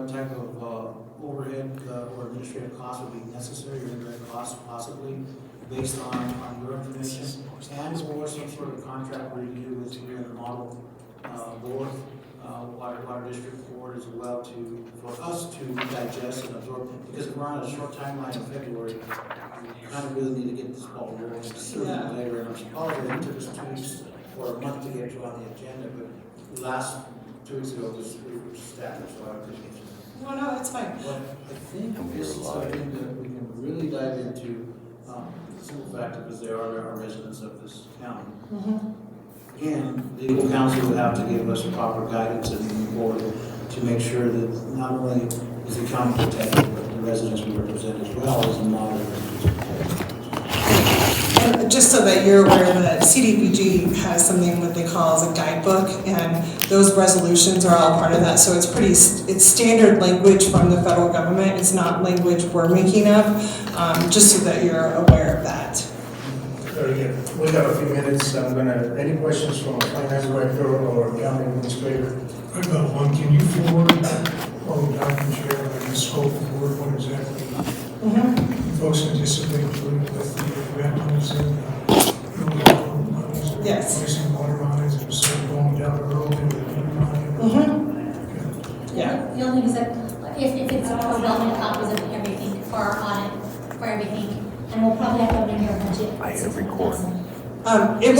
what type of overhead or administrative costs would be necessary, or indirect costs possibly, based on your information, and or some sort of contract review with you and the model board, water district board as well, for us to digest and absorb, because if we're on a short timeline in February, we kind of really need to get this ball rolling sooner than later. And I'm apologetic, it took us 2 weeks or a month to get you on the agenda, but last 2 weeks ago we were stacked, so I appreciate you. Well, no, that's fine. But I think this is something that we can really dive into, the simple fact because they are our residents of this county. Again, legal counsel would have to give us proper guidance and move forward to make sure that not only is the county protected, but the residents we represent as well as the moderators. And just so that you're aware, that CDBG has something what they call as a guidebook, and those resolutions are all part of that. So it's standard language from the federal government. It's not language we're making up, just so that you're aware of that. Very good. We got a few minutes. Any questions from a finance director or county administrator? I've got one. Can you forward all the documents you have and the scope of work, what exactly folks anticipate doing with the grant monies and monies and Yes. replacing water lines and so going down the road into the new line? Yeah. The only thing is that if it's overwhelming copies of everything for our audit, for everything, and we'll probably have to amend your budget. I hit record. It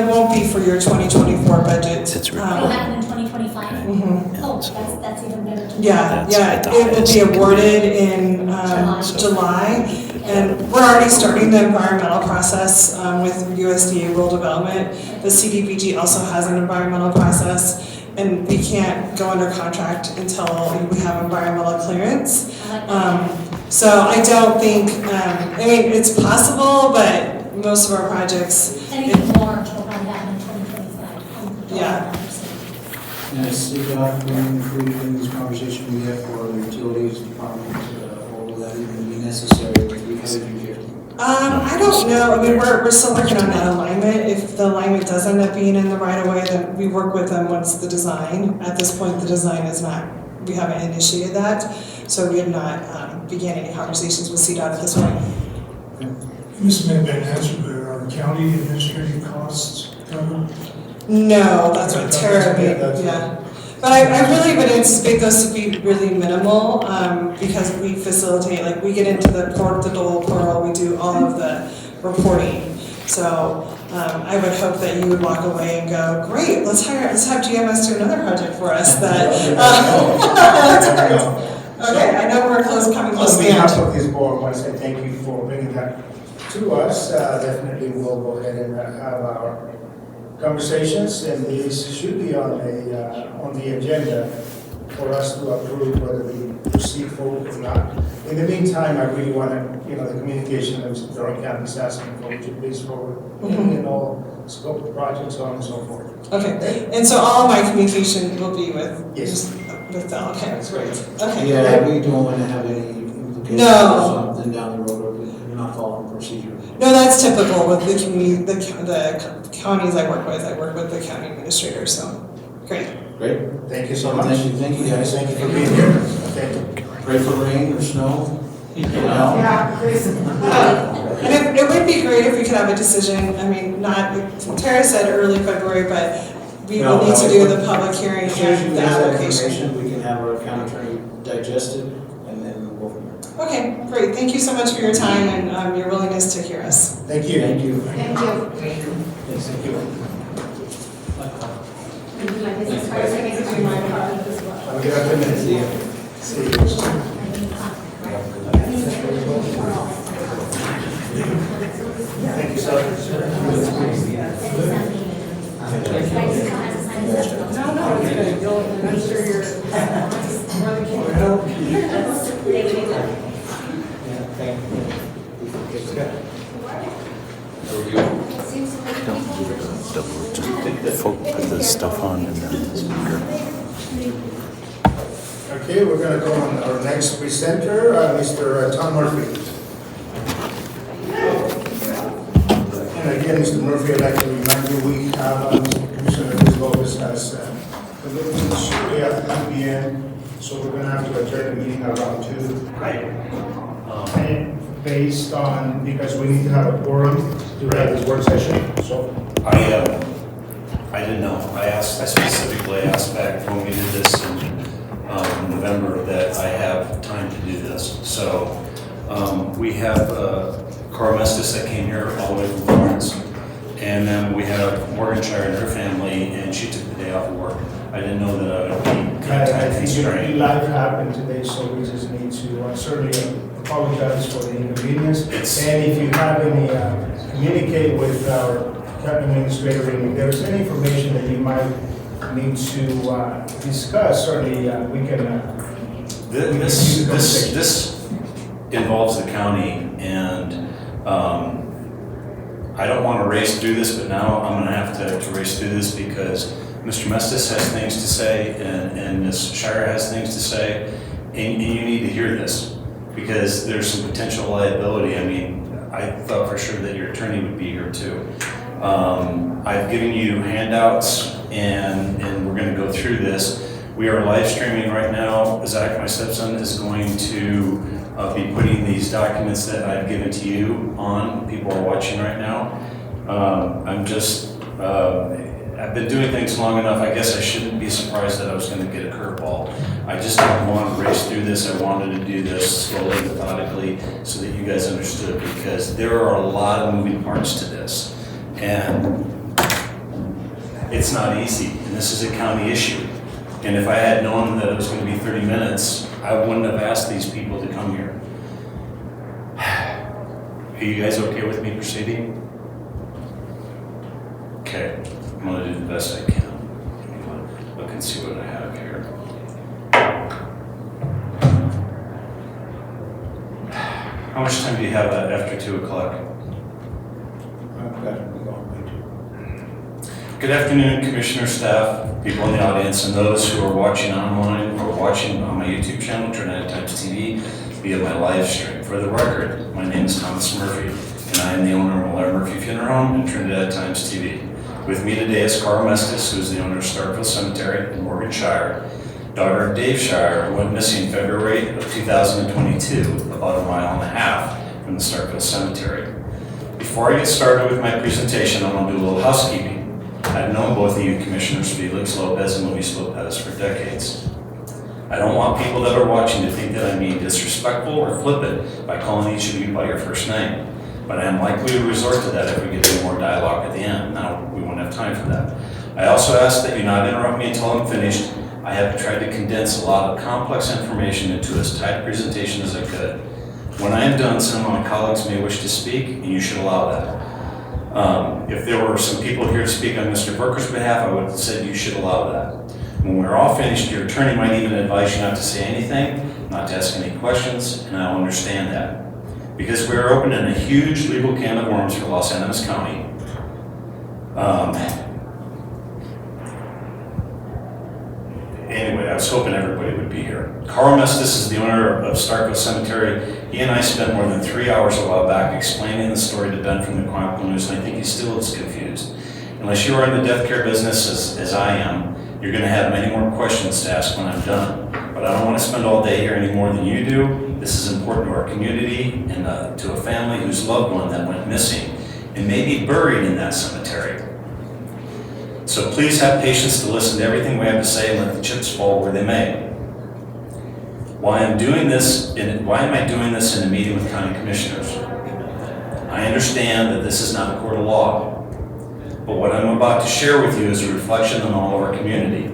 won't be for your 2024 budget. It's It'll happen in 2025? Oh, that's even better. Yeah, That's- it will be awarded in July, and we're already starting the environmental process with USDA Rural Development. The CDBG also has an environmental process, and we can't go under contract until we have environmental clearance. So I don't think, it's possible, but most of our projects, Anything more will probably happen in 2025. Yeah. And I see that when including this conversation we have for the utilities department, or will that even be necessary with the here? I don't know. We're still working on that alignment. If the alignment does end up being in the right of way, then we work with them once the design. At this point, the design is not, we haven't initiated that. So we have not began any conversations with CDOT at this point. This may have been answered, but are county administrative costs covered? No, that's what Tara made, yeah. But I really would anticipate those to be really minimal, because we facilitate, like, we get into the dole portal, we do all of the reporting. So I would hope that you would walk away and go, great, let's have GMS do another project for us that. Okay, I know we're coming close to the On behalf end. of this board, I want to say thank you for bringing that to us. Definitely we'll go ahead and have our conversations, and these should be on the agenda for us to approve whether we proceed forward or not. In the meantime, I really want to, the communication that Mr. Durham County is asking for, would you please forward and all scope of projects, so on and so forth. Okay, and so all of my communication will be with, Yes. with Val, okay, great, okay. Yeah, we don't want to have any implications No. or something down the road, or we're not following procedure. No, that's typical with the community, the counties I work with the county administrator, so, great. Great. Thank you so much. Thank you guys. Thank you for being here. Thank you. Pray for rain or snow. Yeah, please. And it would be great if we could have a decision, Tara said early February, but we will need to do the public hearing As soon as you and the have that application. information, we can have our county attorney digest it, and then we'll go from there. Okay, great, thank you so much for your time and your willingness to hear us. Thank you. Thank you. Thank you. Yes, thank you. Have a good afternoon. See you. See you. Thank you, sir. No, it's good. I'm sure you're. Put the stuff on and then the speaker. Okay, we're going to go on our next presenter, Mr. Tom Murphy. And again, Mr. Murphy, I'd like to remind you, we have Mr. Commissioner Luis Lopez has committed to Syria at 9 p.m. So we're gonna have to adjourn the meeting around 2. Right. And based on, because we need to have a quorum to have this work session, so. I didn't know. I specifically asked back when we did this in November that I have time to do this. So we have Cora Mestis that came here all the way from Florence. And then we have Morganshire and her family, and she took the day off of work. I didn't know that I would be I time think constrained. life happened today, so we just need to certainly apologize for the inconvenience. It's- And if you have any, communicate with our county administrator, and if there's any information that you might need to discuss, certainly we can. This involves the county, and I don't want to race through this, but now I'm going to have to race through this because Mr. Mestis has things to say, and Ms. Shire has things to say, and you need to hear this because there's some potential liability. I mean, I thought for sure that your attorney would be here too. I've given you handouts, and we're going to go through this. We are live streaming right now. Zach, my stepson, is going to be putting these documents that I've given to you on. People are watching right now. I've been doing things long enough. I guess I shouldn't be surprised that I was going to get a curveball. I just didn't want to race through this. I wanted to do this slowly, methodically, so that you guys understood, because there are a lot of moving parts to this. And it's not easy, and this is a county issue. And if I had known that it was going to be 30 minutes, I wouldn't have asked these people to come here. Are you guys okay with me proceeding? Okay, I'm going to do the best I can. Look and see what I have here. How much time do you have after 2 o'clock? Good afternoon, Commissioner, staff, people in the audience, and those who are watching online or watching on my YouTube channel, Trinidad Times TV, via my live stream. For the record, my name is Thomas Murphy, and I am the owner of Malaire Murphy Funeral Home and Trinidad Times TV. With me today is Cora Mestis, who is the owner of Starkville Cemetery in Morganshire, daughter of Dave Shire, who went missing February of 2022, about 1.5 miles from the Starkville Cemetery. Before I get started with my presentation, I want to do a little housekeeping. I've known both of you, Commissioners Felix Lopez and Luis Lopez, for decades. I don't want people that are watching to think that I'm being disrespectful or flippant by calling each of you by your first name, but I am likely to resort to that if we get any more dialogue at the end. Now, we won't have time for that. I also ask that you not interrupt me until I'm finished. I have tried to condense a lot of complex information into as tight a presentation as I could. When I am done, some of my colleagues may wish to speak, and you should allow that. If there were some people here to speak on Mr. Burker's behalf, I would have said you should allow that. When we're all finished, your attorney might even advise you not to say anything, not to ask any questions, and I'll understand that. Because we're opening a huge legal can of worms for Los Animas County. Anyway, I was hoping everybody would be here. Carl Mestis is the owner of Starkville Cemetery. He and I spent more than 3 hours a while back explaining the story to Ben from the Chronicle News, and I think he still is confused. Unless you are in the death care business as I am, you're going to have many more questions to ask when I'm done. But I don't want to spend all day here any more than you do. This is important to our community and to a family whose loved one that went missing and may be buried in that cemetery. So please have patience to listen to everything we have to say and let the chips fall where they may. Why am I doing this in a meeting with county commissioners? I understand that this is not a court of law, but what I'm about to share with you is a reflection on all of our community,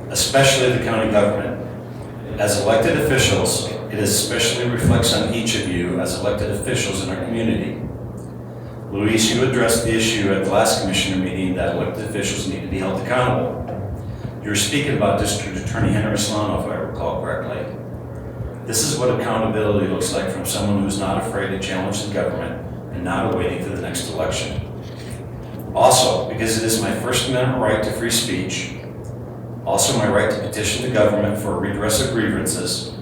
especially the county government. As elected officials, it especially reflects on each of you as elected officials in our community. Luis, you addressed the issue at the last commissioner meeting that elected officials need to be held accountable. You were speaking about District Attorney Henry Solano, if I recall correctly. This is what accountability looks like from someone who's not afraid to challenge the government and not waiting for the next election. Also, because it is my First Amendment right to free speech, also my right to petition the government for a redress of grievances,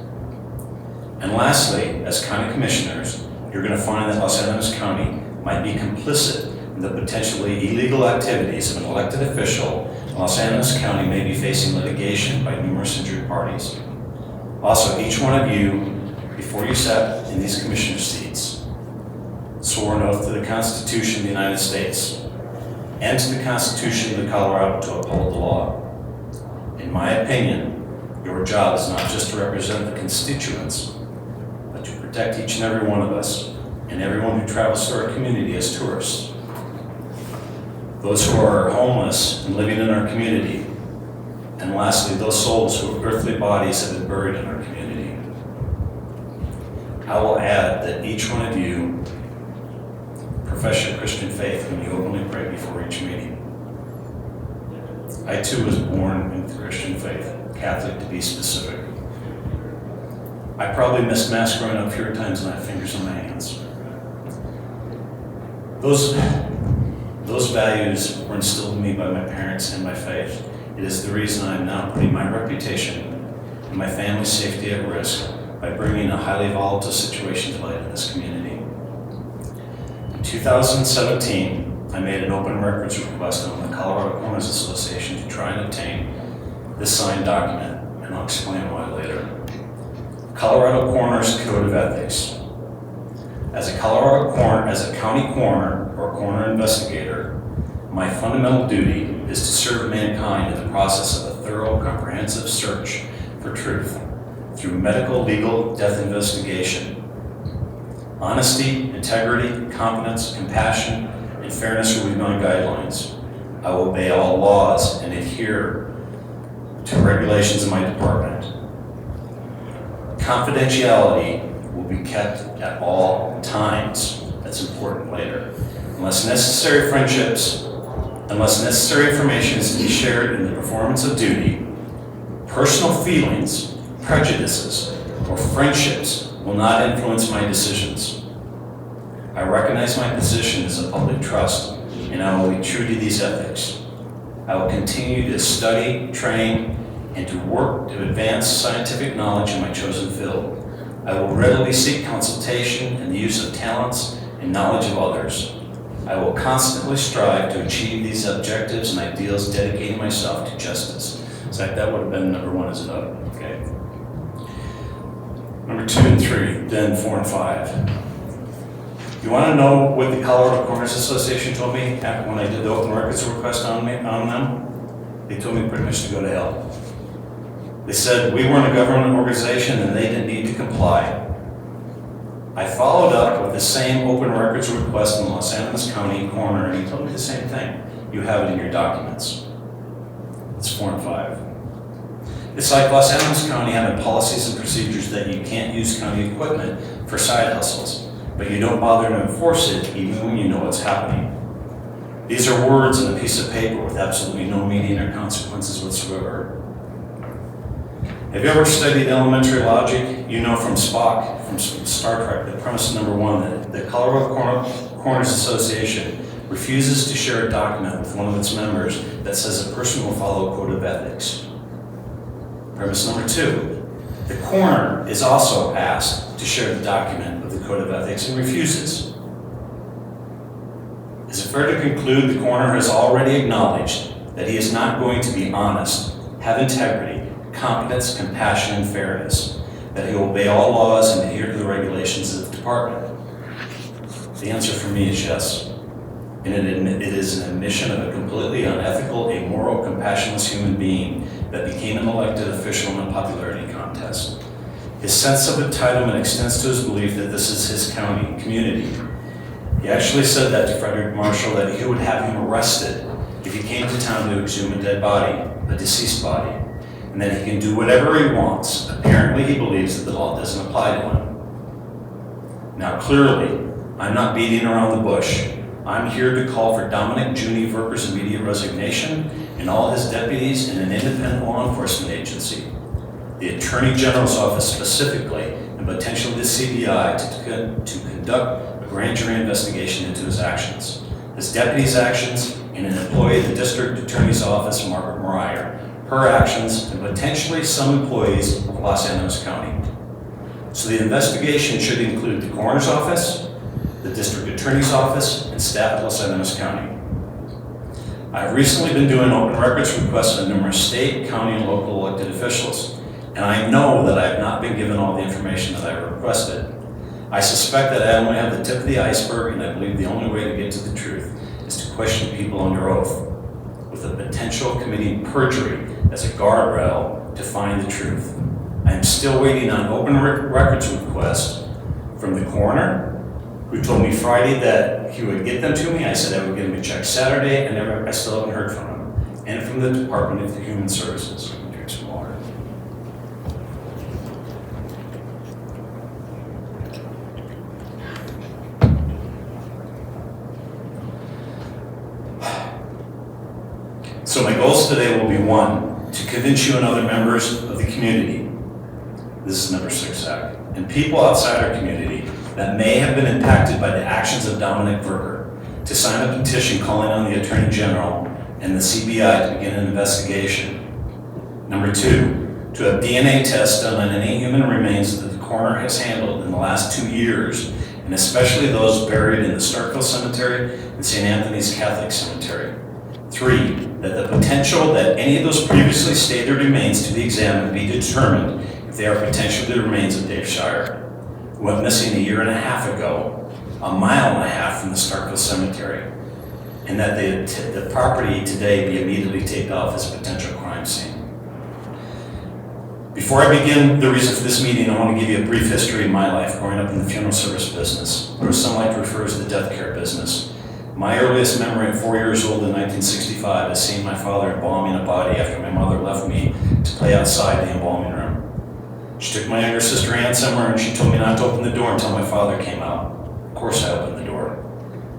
and lastly, as county commissioners, you're going to find that Los Animas County might be complicit in the potentially illegal activities of an elected official Los Angeles County may be facing litigation by numerous injured parties. Also, each one of you, before you sat in these commissioner seats, swore an oath to the Constitution of the United States and to the Constitution of Colorado to uphold the law. In my opinion, your job is not just to represent the constituents, but to protect each and every one of us and everyone who travels to our community as tourists. Those who are homeless and living in our community, and lastly, those souls whose earthly bodies have been buried in our community. I will add that each one of you profess your Christian faith when you openly pray before each meeting. I too was born in the Christian faith, Catholic to be specific. I probably missed Mass growing up fewer times than I have fingers on my hands. Those values were instilled in me by my parents and my faith. It is the reason I am now putting my reputation and my family's safety at risk by bringing a highly volatile situation to light in this community. In 2017, I made an open records request on the Colorado Coroners Association to try and obtain this signed document, and I'll explain why later. Colorado Coroner's Code of Ethics. As a county coroner or coroner investigator, my fundamental duty is to serve mankind in the process of a thorough, comprehensive search for truth through medical, legal, death investigation. Honesty, integrity, competence, compassion, and fairness will be my guidelines. I will obey all laws and adhere to regulations in my department. Confidentiality will be kept at all times. That's important later. Unless necessary information is to be shared in the performance of duty, personal feelings, prejudices, or friendships will not influence my decisions. I recognize my position as a public trust, and I will be true to these ethics. I will continue to study, train, and to work to advance scientific knowledge in my chosen field. I will readily seek consultation and the use of talents and knowledge of others. I will constantly strive to achieve these objectives and ideals, dedicating myself to justice. So that would have been number 1 as a note, okay? Number 2 and 3, then 4 and 5. You want to know what the Colorado Coroners Association told me when I did the open records request on them? They told me pretty much to go to hell. They said we weren't a government organization and they didn't need to comply. I followed up with the same open records request in Los Angeles County Coroner, and he told me the same thing. You have it in your documents. It's 4 and 5. It's like Los Angeles County having policies and procedures that you can't use county equipment for side hustles, but you don't bother to enforce it even when you know what's happening. These are words on a piece of paper with absolutely no meaning or consequences whatsoever. Have you ever studied elementary logic? You know from Spock, from Star Trek, that premise number 1, that the Colorado Coroners Association refuses to share a document with one of its members that says a person will follow a code of ethics. Premise number 2, the coroner is also asked to share the document of the code of ethics and refuses. Is it fair to conclude the coroner has already acknowledged that he is not going to be honest, have integrity, competence, compassion, and fairness, that he will obey all laws and adhere to the regulations of the department? The answer for me is yes. And it is an admission of a completely unethical, amoral, compassionless human being that became an elected official in a popularity contest. His sense of entitlement extends to his belief that this is his community. He actually said that to Frederick Marshall, that he would have him arrested if he came to town to exhume a dead body, a deceased body, and that he can do whatever he wants. Apparently, he believes that the law doesn't apply to him. Now, clearly, I'm not beating around the bush. I'm here to call for Dominic Juni Verker's immediate resignation and all his deputies in an independent law enforcement agency, the Attorney General's office specifically, and potentially the CBI to conduct a grand jury investigation into his actions, his deputy's actions, and an employee of the District Attorney's Office, Margaret Meyer, her actions, and potentially some employees of Los Angeles County. So the investigation should include the Coroner's Office, the District Attorney's Office, and staff at Los Angeles County. I've recently been doing open records requests on numerous state, county, and local elected officials, and I know that I have not been given all the information that I requested. I suspect that I only have the tip of the iceberg, and I believe the only way to get to the truth is to question people under oath, with the potential of committing perjury as a guardrail to find the truth. I am still waiting on open records request from the coroner, who told me Friday that he would get them to me. I said I would get him a check Saturday, and I still haven't heard from him. And from the Department of Human Services. Drink some water. So my goals today will be, 1, to convince you and other members of the community, this is number 6 act, and people outside our community that may have been impacted by the actions of Dominic Berger, to sign a petition calling on the Attorney General and the CBI to begin an investigation. Number 2, to have DNA tests done on any human remains that the coroner has handled in the last 2 years, and especially those buried in the Starkville Cemetery and St. Anthony's Catholic Cemetery. 3, that the potential that any of those previously stated remains to be examined be determined if they are potentially the remains of Dave Shire, who went missing a year and a half ago, a mile and a half from the Starkville Cemetery, and that the property today be immediately taped off as a potential crime scene. Before I begin the reason for this meeting, I want to give you a brief history of my life growing up in the funeral service business, or some like to refer as the death care business. My earliest memory at 4 years old in 1965 is seeing my father embalming a body after my mother left me to play outside the embalming room. She took my younger sister Ann somewhere and she told me not to open the door until my father came out. Of course I opened the door.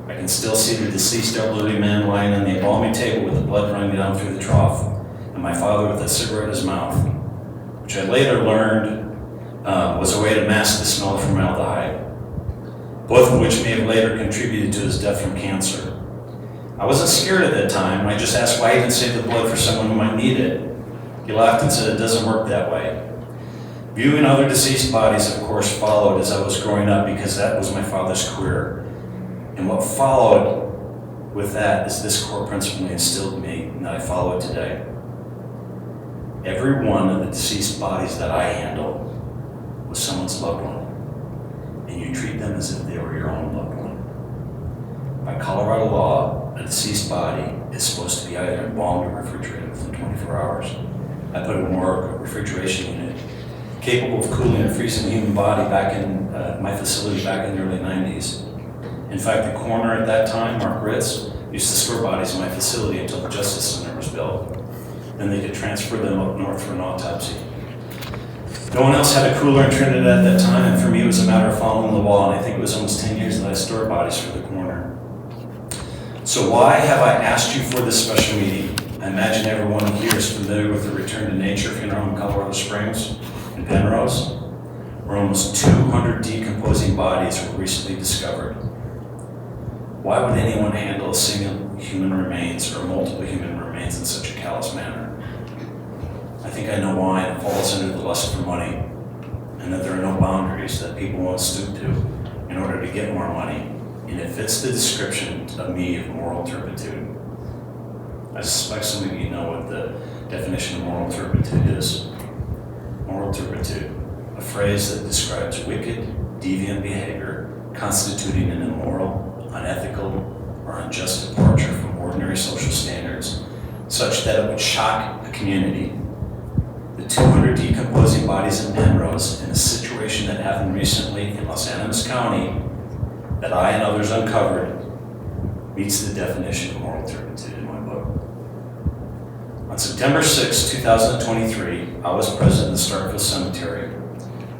I can still see the deceased elderly man lying on the embalming table with the blood running down through the trough, and my father with a cigarette in his mouth, which I later learned was a way to mask the smell of formaldehyde, both of which may have later contributed to his death from cancer. I wasn't scared at that time. I just asked why he didn't save the blood for someone who might need it. He laughed and said it doesn't work that way. Viewing other deceased bodies, of course, followed as I was growing up because that was my father's career. And what followed with that is this core principle instilled in me, and that I follow it today. Every one of the deceased bodies that I handle was someone's loved one, and you treat them as if they were your own loved one. By Colorado law, a deceased body is supposed to be either embalmed or refrigerated within 24 hours. I put a morgue refrigeration unit capable of cooling and freezing the human body back in my facility back in the early 90s. In fact, the coroner at that time, Mark Ritz, used to store bodies in my facility until the Justice Center was built. Then they could transfer them up north for an autopsy. No one else had a cooler in Trinidad at that time, and for me it was a matter of following the law, and I think it was almost 10 years that I stored bodies for the coroner. So why have I asked you for this special meeting? I imagine everyone here is familiar with the Return to Nature funeral in Colorado Springs and Penrose, where almost 200 decomposing bodies were recently discovered. Why would anyone handle a single human remains or multiple human remains in such a callous manner? I think I know why. It falls under the lust for money, and that there are no boundaries that people won't stoop to in order to get more money, and it fits the description of me of moral turpitude. I suspect some of you know what the definition of moral turpitude is. Moral turpitude, a phrase that describes wicked, deviant behavior constituting an immoral, unethical, or unjust departure from ordinary social standards, such that it would shock a community. The 200 decomposing bodies in Penrose, in a situation that happened recently in Los Angeles County, that I and others uncovered, meets the definition of moral turpitude in my book. On September 6, 2023, I was present in the Starkville Cemetery,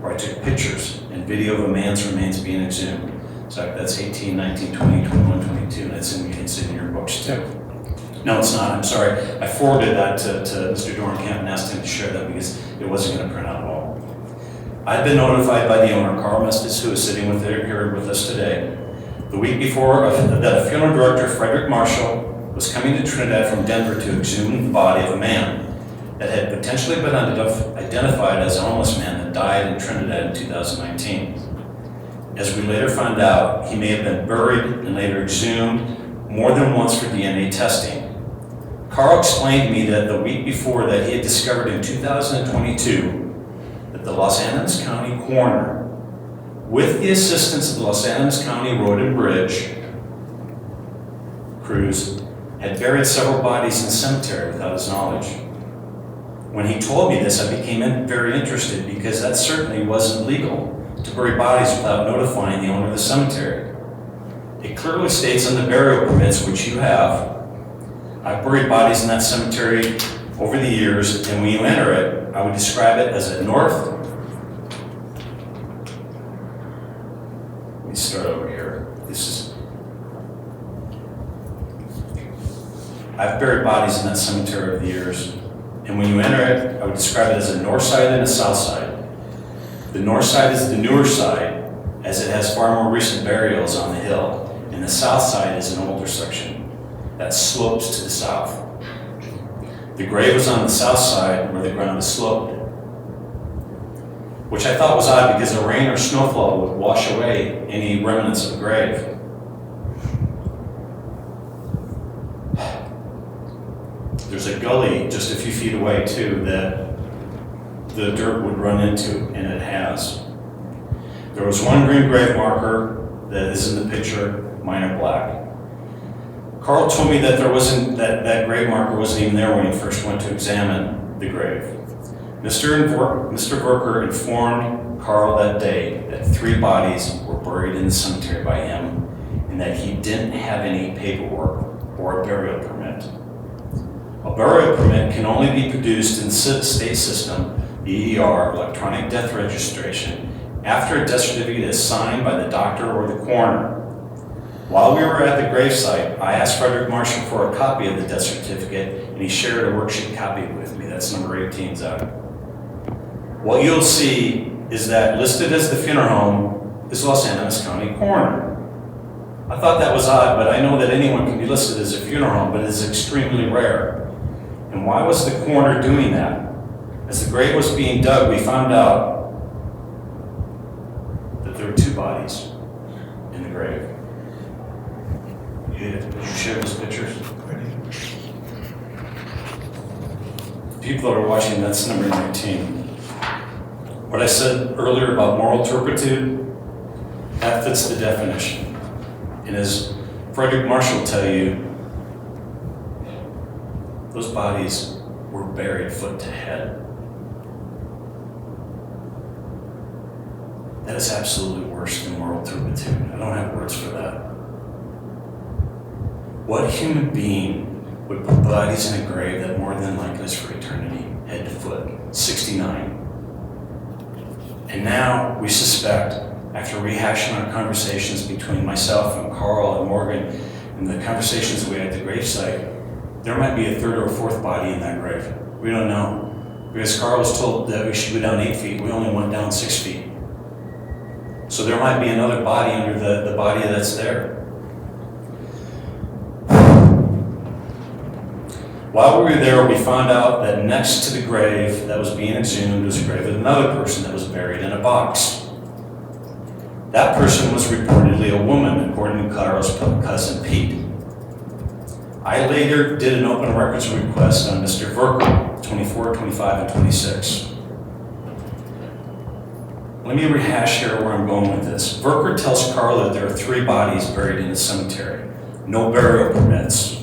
where I took pictures and video of a man's remains being exhumed. So that's 18, 19, 20, 21, 22, and it's in your books too. No, it's not, I'm sorry. I forwarded that to Mr. Dornkamp and asked him to share that because it wasn't going to print out well. I'd been notified by the owner, Carl Mestis, who is sitting here with us today, the week before that a funeral director, Frederick Marshall, was coming to Trinidad from Denver to exhume the body of a man that had potentially been identified as a homeless man that died in Trinidad in 2019. As we later found out, he may have been buried and later exhumed more than once for DNA testing. Carl explained to me that the week before that he had discovered in 2022 that the Los Angeles County Coroner, with the assistance of the Los Angeles County Road and Bridge crews, had buried several bodies in the cemetery without his knowledge. When he told me this, I became very interested because that certainly wasn't legal to bury bodies without notifying the owner of the cemetery. It clearly states on the burial permits, which you have, I've buried bodies in that cemetery over the years, and when you enter it, I would describe it as a north. Let me start over here. I've buried bodies in that cemetery over the years, and when you enter it, I would describe it as a north side and a south side. The north side is the newer side, as it has far more recent burials on the hill, and the south side is an older section that slopes to the south. The grave was on the south side where the ground is sloped, which I thought was odd because a rain or snowfall would wash away any remnants of the grave. There's a gully just a few feet away too that the dirt would run into, and it has. There was one green grave marker that is in the picture, mine are black. Carl told me that that grave marker wasn't even there when he first went to examine the grave. Mr. Verker informed Carl that day that 3 bodies were buried in the cemetery by him, and that he didn't have any paperwork or a burial permit. A burial permit can only be produced in the state system, the ER, electronic death registration, after a death certificate is signed by the doctor or the coroner. While we were at the gravesite, I asked Frederick Marshall for a copy of the death certificate, and he shared a worksheet copy with me. That's number 18's out. What you'll see is that listed as the funeral home is Los Angeles County Coroner. I thought that was odd, but I know that anyone can be listed as a funeral home, but it's extremely rare. And why was the coroner doing that? As the grave was being dug, we found out that there were 2 bodies in the grave. Did you share those pictures? People that are watching, that's number 19. What I said earlier about moral turpitude, that fits the definition. And as Frederick Marshall will tell you, those bodies were buried foot to head. That is absolutely worse than moral turpitude. I don't have words for that. What human being would put bodies in a grave that more than likely is for eternity, head to foot? 69. And now we suspect, after rehashing our conversations between myself and Carl and Morgan and the conversations we had at the gravesite, there might be a 3rd or 4th body in that grave. We don't know. Because Carl was told that we should go down 8 feet, we only went down 6 feet. So there might be another body under the body that's there. While we were there, we found out that next to the grave that was being exhumed was a grave of another person that was buried in a box. That person was reportedly a woman, according to Carl's cousin Pete. I later did an open records request on Mr. Verker, 24, 25, and 26. Let me rehash here where I'm going with this. Verker tells Carl that there are 3 bodies buried in the cemetery. No burial permits.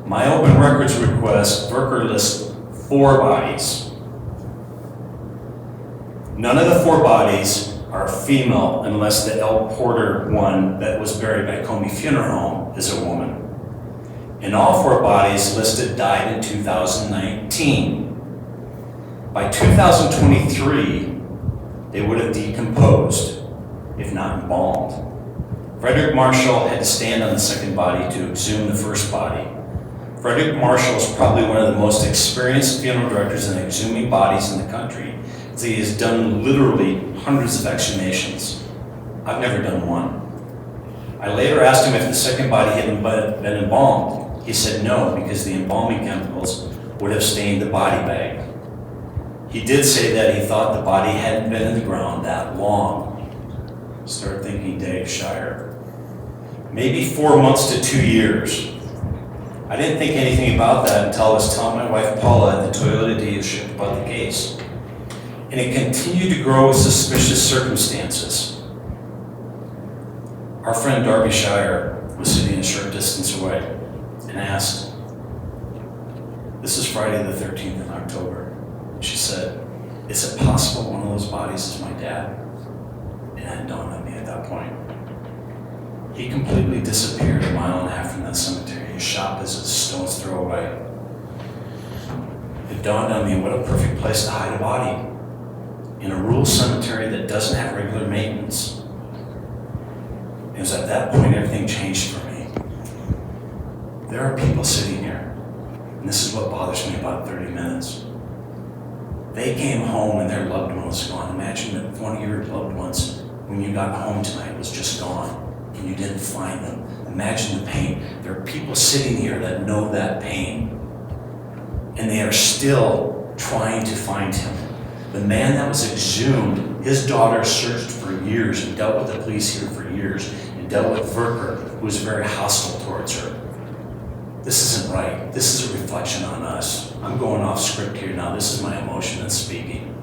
My open records request, Verker lists 4 bodies. None of the 4 bodies are female unless the L. Porter one that was buried by Comey Funeral Home is a woman. And all 4 bodies listed died in 2019. By 2023, they would have decomposed, if not embalmed. Frederick Marshall had to stand on the 2nd body to exhume the 1st body. Frederick Marshall is probably one of the most experienced funeral directors in exhuming bodies in the country, as he has done literally hundreds of exhumations. I've never done one. I later asked him if the 2nd body had been embalmed. He said no, because the embalming chemicals would have stained the body bag. He did say that he thought the body hadn't been in the ground that long. Start thinking Dave Shire. Maybe 4 months to 2 years. I didn't think anything about that until I was telling my wife Paula at the Toyota dealership about the case. And it continued to grow with suspicious circumstances. Our friend Darby Shire was sitting a short distance away and asked, this is Friday the 13th of October. She said, is it possible one of those bodies is my dad? It had dawned on me at that point. He completely disappeared a mile and a half from that cemetery. His shop is a stone's throw away. It dawned on me what a perfect place to hide a body. In a rural cemetery that doesn't have regular maintenance. It was at that point everything changed for me. There are people sitting here, and this is what bothers me about 30 minutes. They came home and their loved one was gone. Imagine that one of your loved ones, when you got home tonight, was just gone. And you didn't find them. Imagine the pain. There are people sitting here that know that pain. And they are still trying to find him. The man that was exhumed, his daughter searched for years and dealt with the police here for years and dealt with Verker, who was very hostile towards her. This isn't right. This is a reflection on us. I'm going off script here now. This is my emotion that's speaking.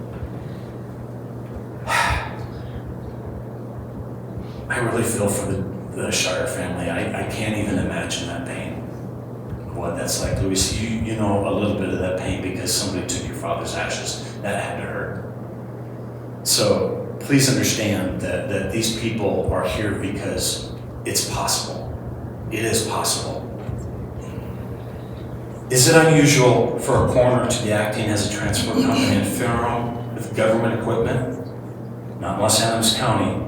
I really feel for the Shire family. I can't even imagine that pain. What that's like. Luis, you know a little bit of that pain because somebody took your father's ashes. That had to hurt. So please understand that these people are here because it's possible. It is possible. Is it unusual for a coroner to be acting as a transport company in funeral with government equipment? Not in Los Angeles County.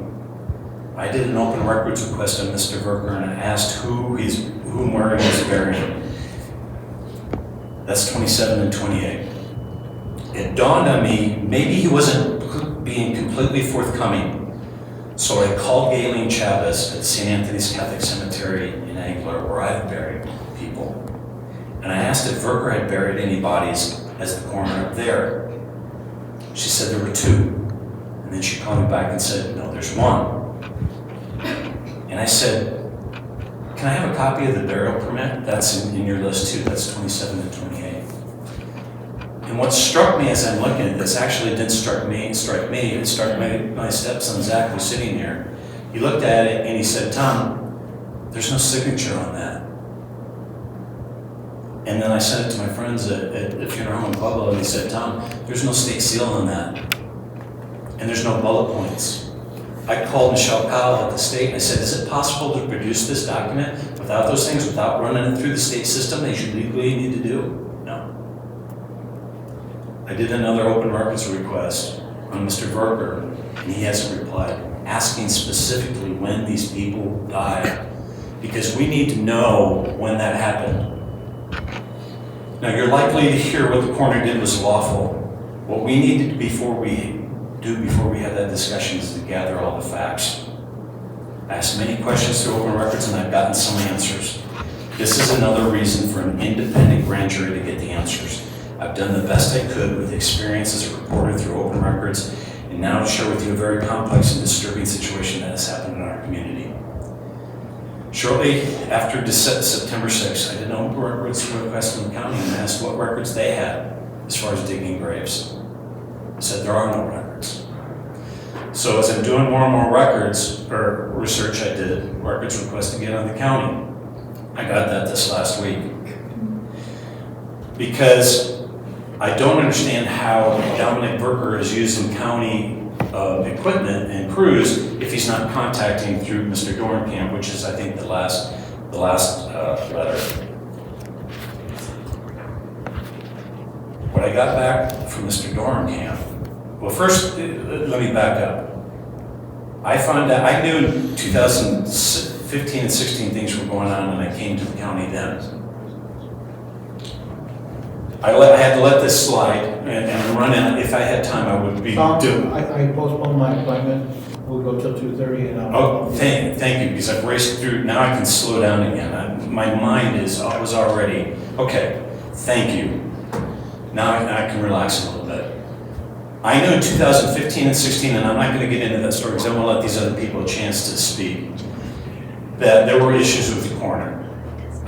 I did an open records request on Mr. Verker and I asked who and where he was buried. That's 27 and 28. It dawned on me, maybe he wasn't being completely forthcoming. So I called Galen Chavez at St. Anthony's Catholic Cemetery in Angler, where I've buried people. And I asked if Verker had buried any bodies as the coroner up there. She said there were 2. And then she called me back and said, no, there's 1. And I said, can I have a copy of the burial permit? That's in your list too. That's 27 and 28. And what struck me as I'm looking at this, actually it didn't strike me, it struck my stepson Zach was sitting here. He looked at it and he said, Tom, there's no signature on that. And then I sent it to my friends at funeral home in Pueblo and he said, Tom, there's no state seal on that. And there's no bullet points. I called Michelle Powell at the state and I said, is it possible to produce this document without those things, without running it through the state system that you legally need to do? No. I did another open records request on Mr. Verker and he hasn't replied, asking specifically when these people died, because we need to know when that happened. Now you're likely to hear what the coroner did was lawful. What we need to do before we have that discussion is to gather all the facts. I asked many questions through open records and I've gotten some answers. This is another reason for an independent grand jury to get the answers. I've done the best I could with experience as a reporter through open records and now to share with you a very complex and disturbing situation that has happened in our community. Shortly after September 6th, I did an open records request from the county and asked what records they had as far as digging graves. I said there are no records. So as I'm doing more and more records, or research I did, records request again on the county. I got that this last week. Because I don't understand how Dominic Verker is using county equipment and crews if he's not contacting through Mr. Dornkamp, which is I think the last letter. What I got back from Mr. Dornkamp, well first, let me back up. I found out, I knew in 2015 and 16 things were going on and I came to the county then. I had to let this slide and run in. If I had time, I would be doing. I postponed my appointment. We'll go till 2:30 and I'll. Oh, thank you, because I've raced through. Now I can slow down again. My mind was already okay. Thank you. Now I can relax a little bit. I knew in 2015 and 16, and I'm not going to get into that story because I want to let these other people a chance to speak, that there were issues with the coroner.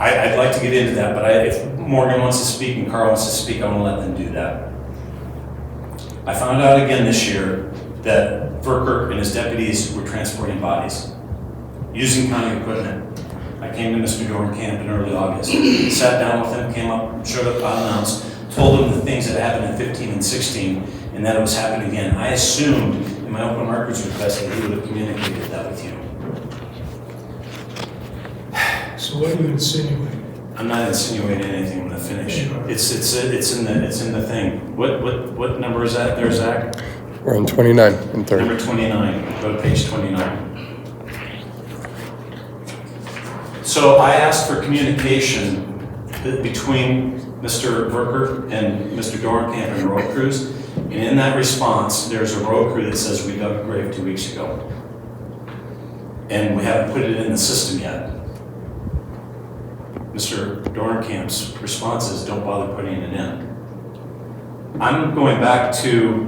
I'd like to get into that, but if Morgan wants to speak and Carl wants to speak, I'm gonna let them do that. I found out again this year that Verker and his deputies were transporting bodies using county equipment. I came to Mr. Dornkamp in early August, sat down with him, came up, showed up unannounced, told him the things that happened in 15 and 16, and that it was happening again. I assumed in my open records request that he would have communicated that with you. So what do you insinuate? I'm not insinuating anything. I'm gonna finish. It's in the thing. What number is that there, Zach? We're on 29 and 30. Number 29. Go to page 29. So I asked for communication between Mr. Verker and Mr. Dornkamp and road crews, and in that response, there's a road crew that says we dug a grave 2 weeks ago, and we haven't put it in the system yet. Mr. Dornkamp's response is, don't bother putting it in. I'm going back to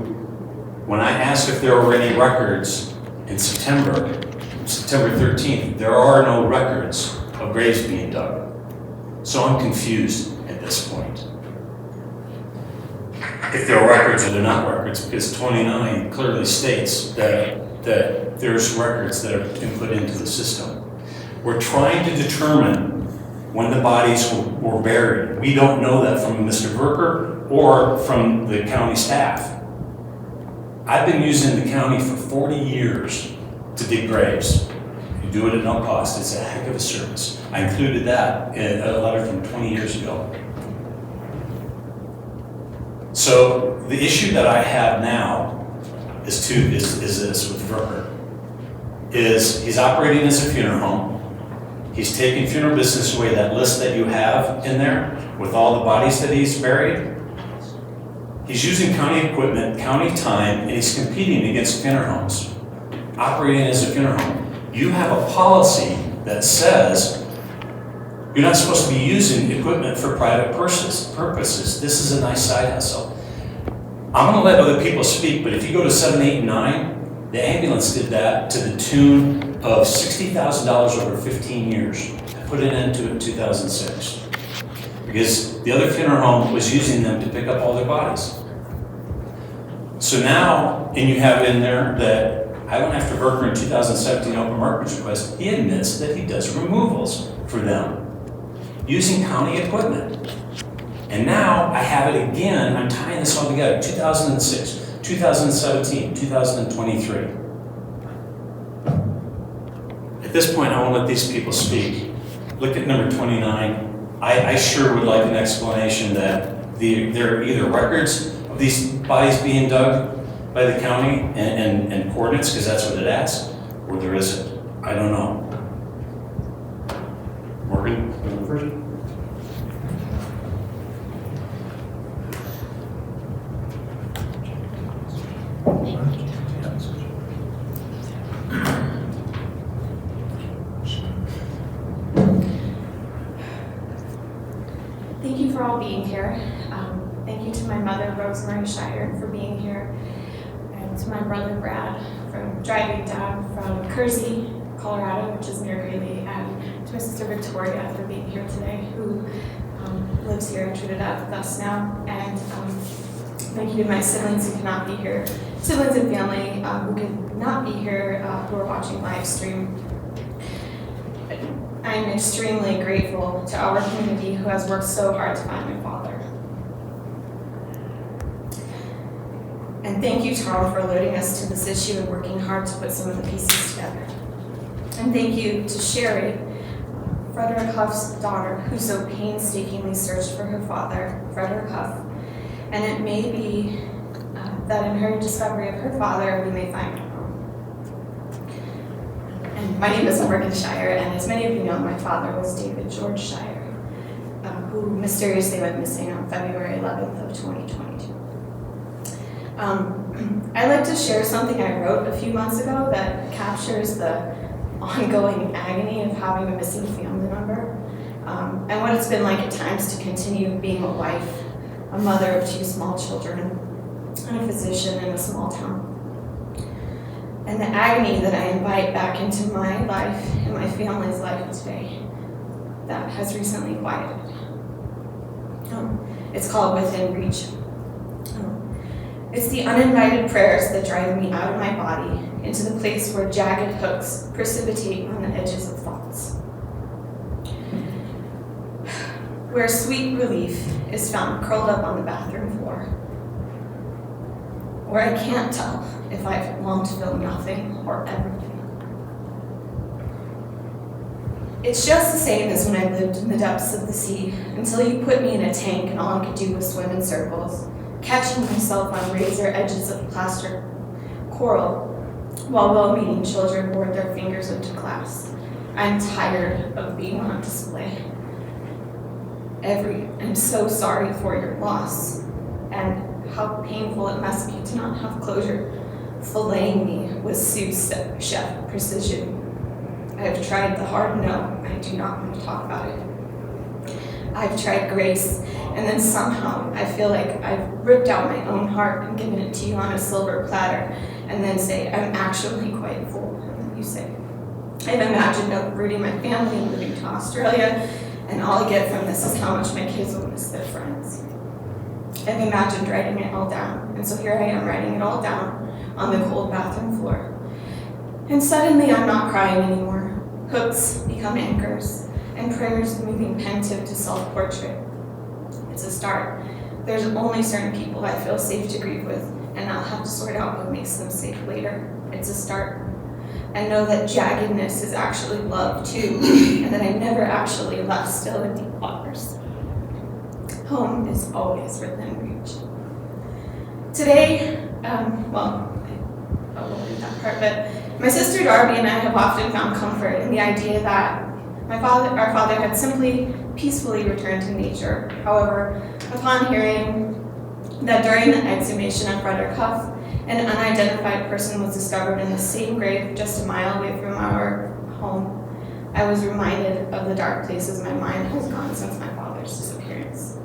when I asked if there were any records in September 13th, there are no records of graves being dug. So I'm confused at this point. If there are records or they're not records, because 29 clearly states that there's records that have been put into the system. We're trying to determine when the bodies were buried. We don't know that from Mr. Verker or from the county staff. I've been using the county for 40 years to dig graves. You do it at no cost. It's a heck of a service. I included that in a letter from 20 years ago. So the issue that I have now is this with Verker. He's operating as a funeral home. He's taking funeral business away, that list that you have in there with all the bodies that he's buried. He's using county equipment, county time, and he's competing against funeral homes, operating as a funeral home. You have a policy that says you're not supposed to be using equipment for private purposes. This is a nice side hustle. I'm gonna let other people speak, but if you go to 7, 8, and 9, the ambulance did that to the tune of $60,000 over 15 years. I put an end to it in 2006 because the other funeral home was using them to pick up all their bodies. So now, and you have in there that I went after Verker in 2017 open records request. He admits that he does removals for them using county equipment. And now I have it again. I'm tying this all together. 2006, 2017, 2023. At this point, I won't let these people speak. Look at number 29. I sure would like an explanation that there are either records of these bodies being dug by the county and coordinates, because that's what it asks, or there isn't. I don't know. Morgan, you go first. Thank you for all being here. Thank you to my mother, Rosemary Shire, for being here, and to my brother, Brad, for driving down from Kersey, Colorado, which is near Greeley, and to my sister Victoria for being here today, who lives here in Trinidad with us now. And thank you to my siblings who cannot be here, siblings and family who could not be here, who are watching live stream. I am extremely grateful to our community who has worked so hard to find my father. And thank you, Charles, for alerting us to this issue and working hard to put some of the pieces together. And thank you to Sherry, Frederick Huff's daughter, who so painstakingly searched for her father, Frederick Huff. And it may be that in her discovery of her father, we may find him. And my name is Morgan Shire, and as many of you know, my father was David George Shire, who mysteriously went missing on February 11th of 2022. I'd like to share something I wrote a few months ago that captures the ongoing agony of having a missing family member, and what it's been like at times to continue being a wife, a mother of 2 small children, and a physician in a small town. And the agony that I invite back into my life and my family's life today. that has recently quieted. It's called Within Reach. It's the uninvited prayers that drive me out of my body into the place where jagged hooks precipitate on the edges of thoughts. Where sweet relief is found curled up on the bathroom floor. Where I can't tell if I've long to feel nothing or everything. It's just the same as when I lived in the depths of the sea, until you put me in a tank and all I could do was swim in circles, catching myself on razor edges of plaster coral, while well-meaning children bored their fingers into glass. I'm tired of being on display. I'm so sorry for your loss, and how painful it must be to not have closure, filleting me with sous chef precision. I've tried the hard no, I do not want to talk about it. I've tried grace, and then somehow I feel like I've ripped out my own heart and given it to you on a silver platter, and then say, I'm actually quite full. And then you say, I've imagined uprooting my family and moving to Australia, and all I get from this is how much my kids will miss their friends. I've imagined writing it all down, and so here I am writing it all down on the cold bathroom floor. And suddenly I'm not crying anymore. Hooks become anchors, and prayers moving pensive to self-portrait. It's a start. There's only certain people I feel safe to grieve with, and I'll have to sort out what makes them safe later. It's a start. I know that jaggedness is actually love too, and that I never actually left still in deep waters. Home is always within reach. Today, I won't read that part, but my sister Darby and I have often found comfort in the idea that our father had simply peacefully returned to nature. However, upon hearing that during the exhumation of Frederick Huff, an unidentified person was discovered in the same grave just a mile away from our home, I was reminded of the dark places my mind has gone since my father's disappearance.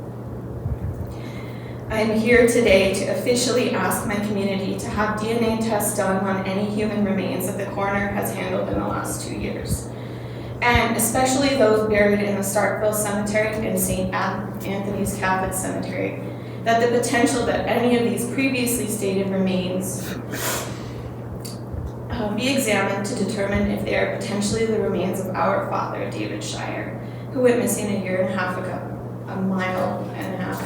I am here today to officially ask my community to have DNA tests done on any human remains that the coroner has handled in the last 2 years, and especially those buried in the Starkville Cemetery and St. Anthony's Catholic Cemetery, that the potential that any of these previously stated remains be examined to determine if they are potentially the remains of our father, David Shire, who went missing 1.5 years ago, 1.5 miles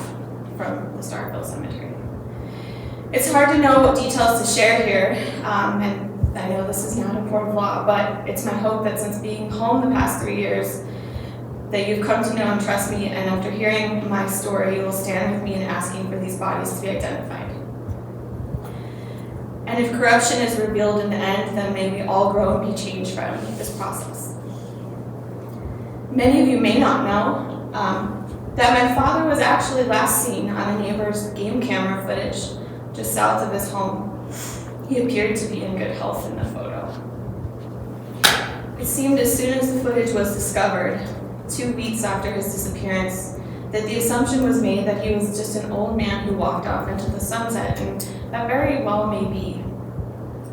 from the Starkville Cemetery. It's hard to know what details to share here, and I know this is not a court of law, but it's my hope that since being home the past 3 years, that you've come to know and trust me, and after hearing my story, you will stand with me in asking for these bodies to be identified. And if corruption is revealed in the end, then may we all grow and be changed from this process. Many of you may not know that my father was actually last seen on a neighbor's game camera footage just south of his home. He appeared to be in good health in the photo. It seemed as soon as the footage was discovered, 2 weeks after his disappearance, that the assumption was made that he was just an old man who walked off into the sunset, and that very well may be.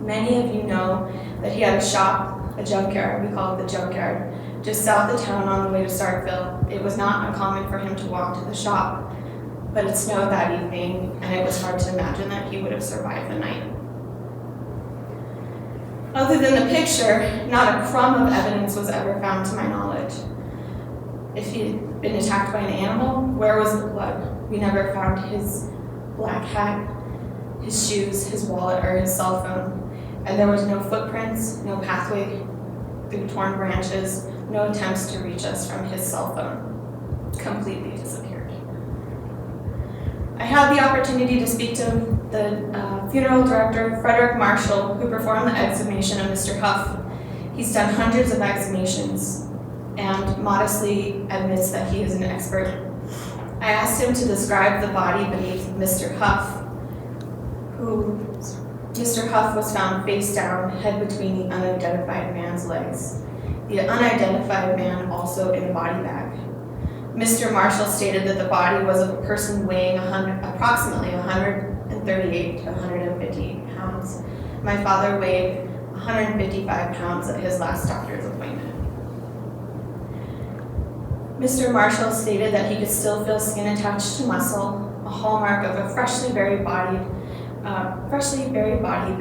Many of you know that he had a shop, a junkyard, we call it the junkyard, just south of town on the way to Starkville. It was not uncommon for him to walk to the shop, but it snowed that evening, and it was hard to imagine that he would have survived the night. Other than the picture, not a crumb of evidence was ever found to my knowledge. If he had been attacked by an animal, where was the blood? We never found his black hat, his shoes, his wallet, or his cell phone. And there was no footprints, no pathway through torn branches, no attempts to reach us from his cell phone. Completely disappeared. I had the opportunity to speak to the funeral director, Frederick Marshall, who performed the exhumation of Mr. Huff. He's done hundreds of exhumations and modestly admits that he is an expert. I asked him to describe the body beneath Mr. Huff, Mr. Huff was found face down, head between the unidentified man's legs. The unidentified man also in a body bag. Mr. Marshall stated that the body was of a person weighing approximately 138 to 158 pounds. My father weighed 155 pounds at his last doctor's appointment. Mr. Marshall stated that he could still feel skin attached to muscle, a hallmark of a freshly buried body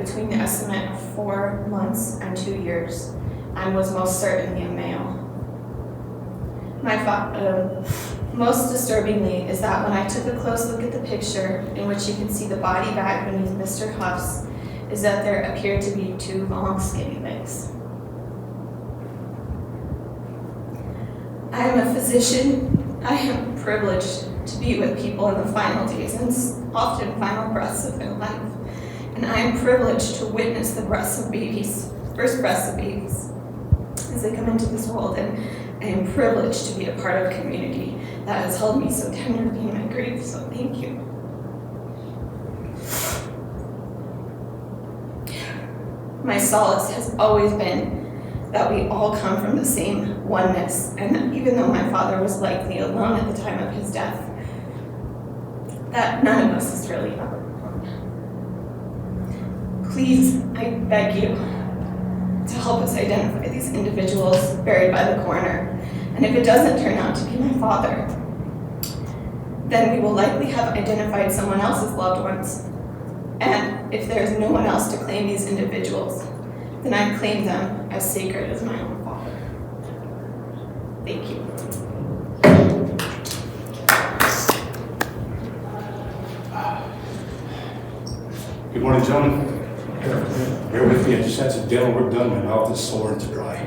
between the estimate of 4 months and 2 years, and was most certainly a male. Most disturbingly is that when I took a close look at the picture, in which you can see the body bag beneath Mr. Huff's, is that there appeared to be 2 long skinny legs. I am a physician. I am privileged to be with people in the final days and often final breaths of their life. And I am privileged to witness the first breaths of babies as they come into this world. And I am privileged to be a part of a community that has held me so tenderly in my grief, so thank you. My solace has always been that we all come from the same oneness, and that even though my father was likely alone at the time of his death, that none of us is really ever alone. Please, I beg you to help us identify these individuals buried by the coroner. And if it doesn't turn out to be my father, then we will likely have identified someone else's loved ones. And if there's no one else to claim these individuals, then I claim them as sacred as my own father. Thank you. Good morning, gentlemen. Bear with me, I just had some dental work done, my mouth is sore and it's dry.